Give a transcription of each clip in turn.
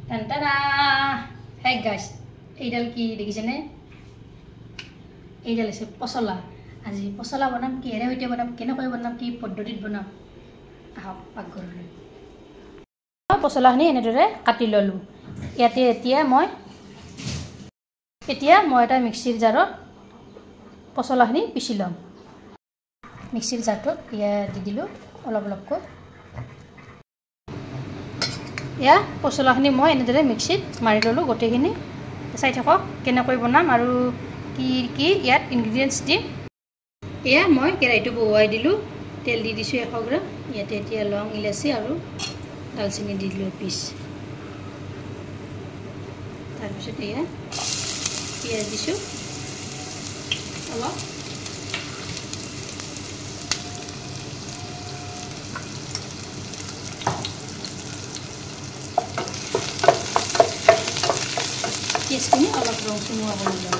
টানটানা হেই গাইছ এইডাল কি দেখিছেনে এইডাল আছে পচলা আজি পচলা বনাম কিহেৰে সৈতে বনাম কেনেকৈ বনাম কি পদ্ধতিত বনাম আহক পাকঘৰলৈ পচলাখিনি এনেদৰে কাটি ললো ইয়াতে এতিয়া মই এটা মিক্সিৰ জাৰত পচলাখিনি পিছি লম মিক্সিৰ জাৰটোত ইয়া দি দিলো অলপ অলপকৈ ইয়া পচলাখিনি মই এনেদৰে মিক্সিত মাৰি ললো গোটেইখিনি চাই থাকক কেনেকৈ বনাম আৰু কি কি ইয়াত ইনগ্ৰেডিয়েন্টছ দিম ইয়া মই কেৰাহীটো বহুৱাই দিলো তেল দি দিছো 100 গ্ৰাম ইয়াতে এতিয়া লং ইলাচি আৰু দালচিনি দি দিলো পিস তাৰপিছত ইয়া পিয়াজ দিছো অলপ পিয়াজখিনি অলপ ৰং চুমুৱা কৰি লওঁ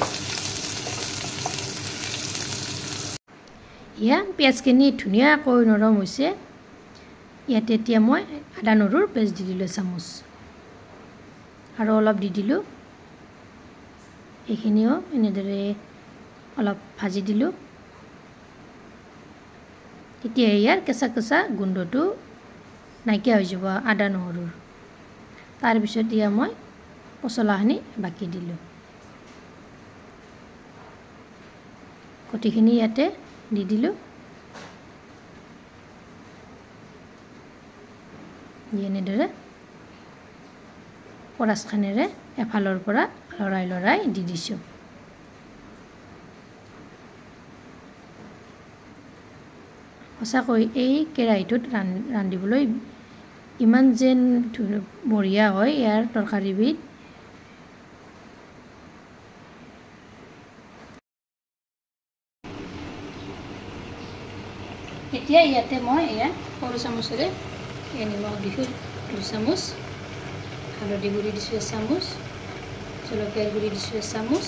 ইয়া পিয়াজখিনি ধুনীয়াকৈ নৰম হৈছে ইয়াতে এতিয়া মই আদা নহৰুৰ পেষ্ট দি দিলো চামুচ আৰু অলপ দি দিলো এইখিনিও এনেদৰে অলপ ভাজি দিলো এতিয়া ইয়াৰ কেঁচা কেঁচা গোন্ধটো নাইকিয়া হৈ যাব আদা নহৰুৰ তাৰ পিছত দিয়া মই পচলাখিনি বাকি দিলো কটিখিনি ইয়াতে দি দিলো এনেদৰে পৰাসখানেৰে এফালৰ পৰা লৰাই দি দিছো সঁচাকৈ এই কেৰাহীটোত ৰান্ধিবলৈ ইমান যেন বঢ়িয়া হয় ইয়াৰ তৰকাৰীবিধ এতিয়া ইয়াতে মই এয়া সৰু চামুচেৰে নিমখ দিছো 2 চামুচ হালধি গুড়ি দিছো 1 চামুচ জলকীয়াৰ গুড়ি দিছো 1 চামুচ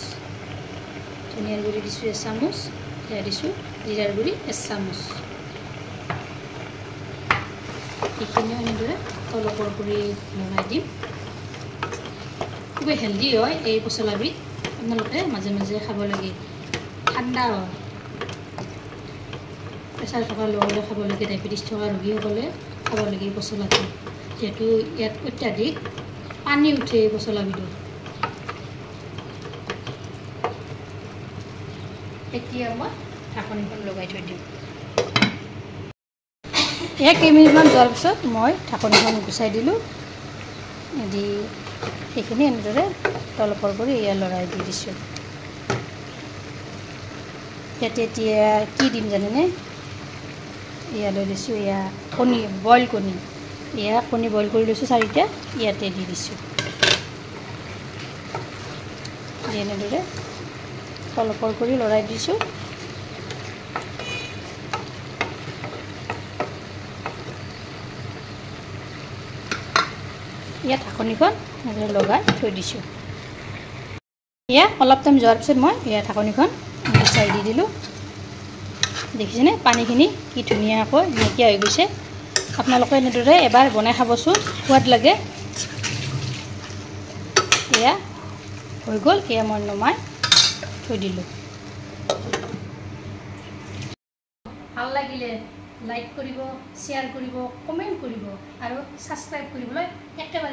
ধনিয়াৰ গুড়ি দিছো 1 চামুচ এয়া দিছো জিৰাৰ গুড়ি 1 চামুচ এইখিনি এনেদৰে অলপৰ কৰি লগাই দিম খুব হেলদি হয় এই পচলাবিধ আপোনালোকে মাজে মাজে খাব লাগে ঠাণ্ডা হয় প্ৰেছাৰ থকা লোকসকলে খাব লাগে ডায়েবেটিছ থকা ৰোগীসকলে খাব লাগে পচলাটো যেহেতু ইয়াত অত্যাধিক পানী উঠে পচলাবিধত এতিয়া মই ঢাকনিখন লগাই থৈ দিম 1 মিনিটমান যোৱাৰ পিছত মই ঢাকনিখন গুচাই দিলোঁ দি এইখিনি এনেদৰে তলপৰ কৰি এয়া লৰাই দি দিছোঁ ইয়াতে এতিয়া কি দিম জানেনে ইয়ালৈ দিছোঁ এয়া কণী বইল কণী এয়া কণী বইল কৰি লৈছোঁ 4টা ইয়াতে দি দিছোঁ এনেদৰে তলপৰ কৰি লৰাই দিছোঁ ইয়াত ঢাকনিখন এনেদৰে লগাই থৈ দিছোঁ এয়া অলপ টাইম যোৱাৰ পিছত মই এয়া ঢাকনিখন গুচাই দি দিলোঁ দেখিছেনে পানীখিনি কি ধুনীয়াকৈ নাইকিয়া হৈ গৈছে আপোনালোকে এনেদৰে এবাৰ বনাই খাবচোন সোৱাদ লাগে এয়া হৈ গ'ল এয়া মই নমাই থৈ দিলোঁ ভাল লাগিলে লাইক কৰিব শ্বেয়াৰ কৰিব কমেণ্ট কৰিব আৰু সাবস্ক্ৰাইব কৰিবলৈ একেবাৰে